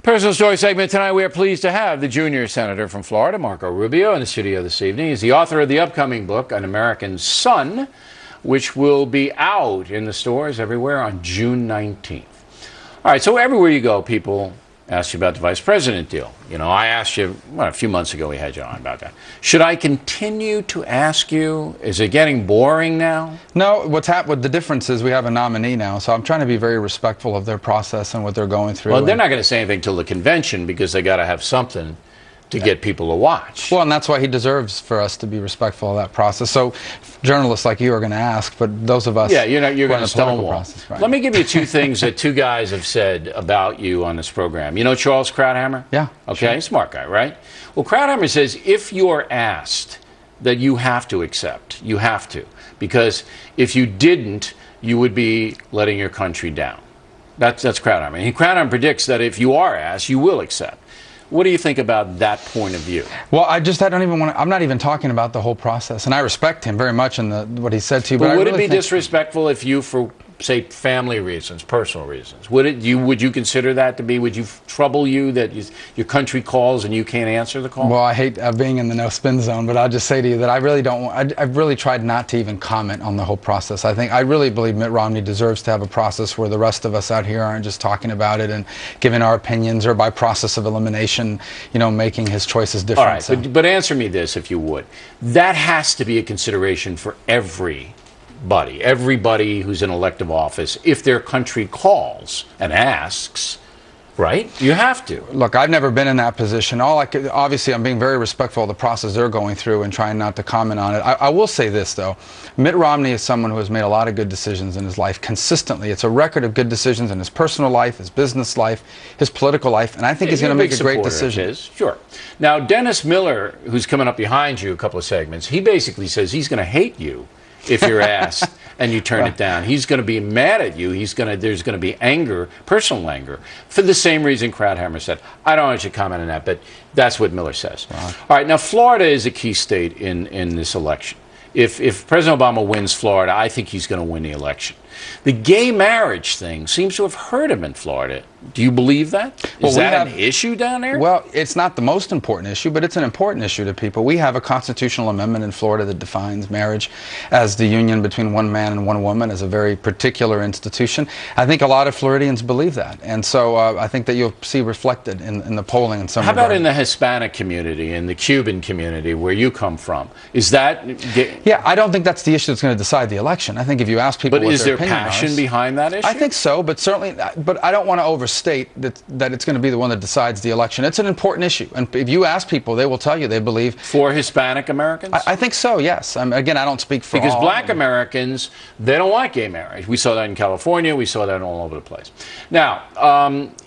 Personal story segment tonight. We are pleased to have the junior senator from Florida, Marco Rubio, in the studio this evening. He's the author of the upcoming book, An American Son, which will be out in the stores everywhere on June 19th. All right, so everywhere you go, people ask you about the vice president deal. You know, I asked you, a few months ago we had you on about that. Should I continue to ask you? Is it getting boring now? No, what's happened, the difference is we have a nominee now, so I'm trying to be very respectful of their process and what they're going through. Well, they're not going to say anything till the convention because they got to have something to get people to watch. Well, and that's why he deserves for us to be respectful of that process. So journalists like you are going to ask, but those of us... Yeah, you're going to stonewall. Right. Let me give you two things that two guys have said about you on this program. You know Charles Krauthammer? Yeah. Okay, sure. Smart guy, right? Well, Krauthammer says if you're asked that you have to accept, you have to. Because if you didn't, you would be letting your country down. That's Krauthammer. And Krauthammer predicts that if you are asked, you will accept. What do you think about that point of view? Well, I don't even want to, I'm not even talking about the whole process, and I respect him very much in what he said to you. But would it be disrespectful if you, for say family reasons, personal reasons, would you consider that to be? Would you trouble you that your country calls and you can't answer the call? Well, I hate being in the no spin zone, but I'll just say to you that I really don't. I've really tried not to even comment on the whole process. I really believe Mitt Romney deserves to have a process where the rest of us out here aren't just talking about it and giving our opinions, or by process of elimination, making his choices different. All right, so. But answer me this, if you would. That has to be a consideration for everybody who's in elective office. If their country calls and asks, right? You have to. Look, I've never been in that position. Obviously, I'm being very respectful of the process they're going through and trying not to comment on it. I will say this, though. Mitt Romney is someone who has made a lot of good decisions in his life consistently. It's a record of good decisions in his personal life, his business life, his political life, and I think he's going to make a great decision. Sure. Now, Dennis Miller, who's coming up behind you a couple of segments, he basically says he's going to hate you if you're asked and you turn it down. He's going to be mad at you. There's going to be anger, personal anger, for the same reason Krauthammer said. I don't want you to comment on that, but that's what Miller says. Wow. All right, now Florida is a key state in this election. If President Obama wins Florida, I think he's going to win the election. The gay marriage thing seems to have hurt him in Florida. Do you believe that? Is that an issue down there? Well, it's not the most important issue, but it's an important issue to people. We have a constitutional amendment in Florida that defines marriage as the union between one man and one woman, as a very particular institution. I think a lot of Floridians believe that, and so I think that you'll see reflected in the polling in some How regard. about in the Hispanic community, in the Cuban community, where you come from? Is that... Yeah, I don't think that's the issue that's going to decide the election. I think if you ask people what their opinion is there passion behind that issue? I think so, but certainly, but I don't want to overstate that it's going to be the one that decides the election. It's an important issue, and if you ask people, they will tell you they believe... For Hispanic Americans? I think so, yes. Again, I don't speak for Because all. black Americans, they don't like gay marriage. We saw that in California. We saw that all over the place. Now,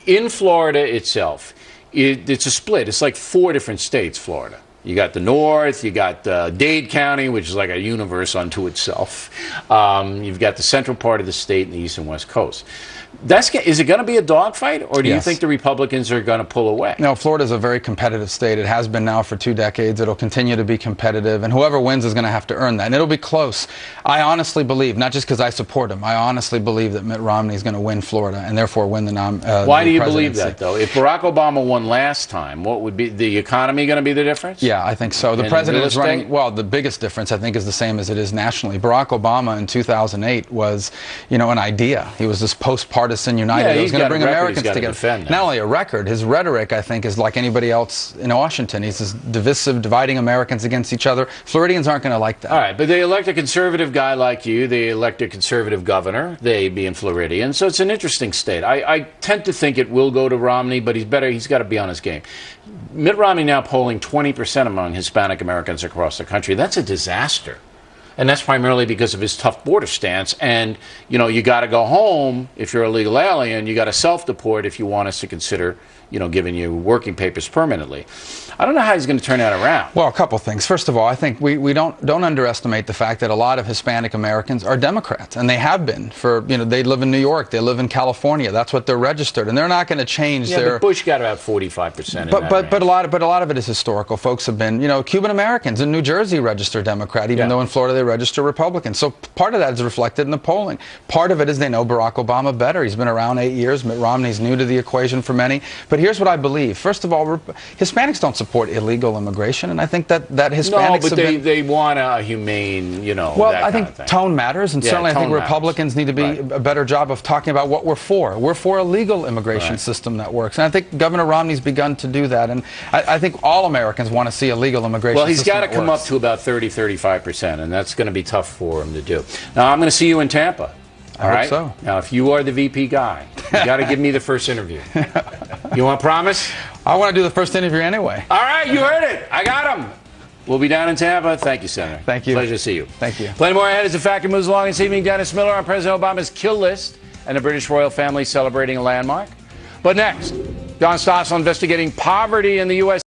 in Florida itself, it's a split. It's like 4 different states, Florida. You got the north, you got Dade County, which is like a universe unto itself. You've got the central part of the state and the east and west coast. Is it going to be a dogfight, or do you think the Republicans are going to pull away? No, Florida's a very competitive state. It has been now for 2 decades. It'll continue to be competitive, and whoever wins is going to have to earn that. And it'll be close. I honestly believe, not just because I support him, I honestly believe that Mitt Romney is going to win Florida and therefore win the presidency. Why do you believe that, though? If Barack Obama won last time, what would be the economy going to be the difference? Yeah, I think so. The president is running. Well, the biggest difference, I think, is the same as it is nationally. Barack Obama in 2008 was, an idea. He was this post-partisan United. He's going to bring Americans together. Not only a record, his rhetoric, I think, is like anybody else in Washington. He's this divisive, dividing Americans against each other. Floridians aren't going to like that. All right, but they elect a conservative guy like you. They elect a conservative governor, they being Floridian. So it's an interesting state. I tend to think it will go to Romney, but he's got to be on his game. Mitt Romney now polling 20% among Hispanic Americans across the country. That's a disaster. And that's primarily because of his tough border stance. And, you got to go home if you're a legal alien. You got to self-deport if you want us to consider, giving you working papers permanently. I don't know how he's going to turn that around. Well, a couple things. First of all, I think we don't underestimate the fact that a lot of Hispanic Americans are Democrats, and they have been for, they live in New York, they live in California. That's what they're registered, and they're not going to change their... But Bush got about 45%. But a lot of it is historical. Folks have been, Cuban Americans in New Jersey register Democrat, even though in Florida they register Republicans. So part of that is reflected in the polling. Part of it is they know Barack Obama better. He's been around 8 years. Mitt Romney's new to the equation for many. But here's what I believe. First of all, Hispanics don't support illegal immigration, and I think that Hispanics no, but they want a humane, Well, I think tone matters, and certainly I think Republicans need to be a better job of talking about what we're for. We're for a legal immigration system that works, and I think Governor Romney's begun to do that, and I think all Americans want to see a legal immigration system. Well, he's got to come up to about 30-35%, and that's going to be tough for him to do. Now, I'm going to see you in Tampa. All right. So. Now, if you are the VP guy, you got to give me the first interview. You want to promise? I want to do the first interview anyway. All right, you heard it. I got him. We'll be down in Tampa. Thank you, Senator. Thank you. Pleasure to see you. Thank you. Plenty more ahead as the factor moves along this evening. Dennis Miller on President Obama's kill list and the British royal family celebrating a landmark. But next, John Stossel investigating poverty in the U.S.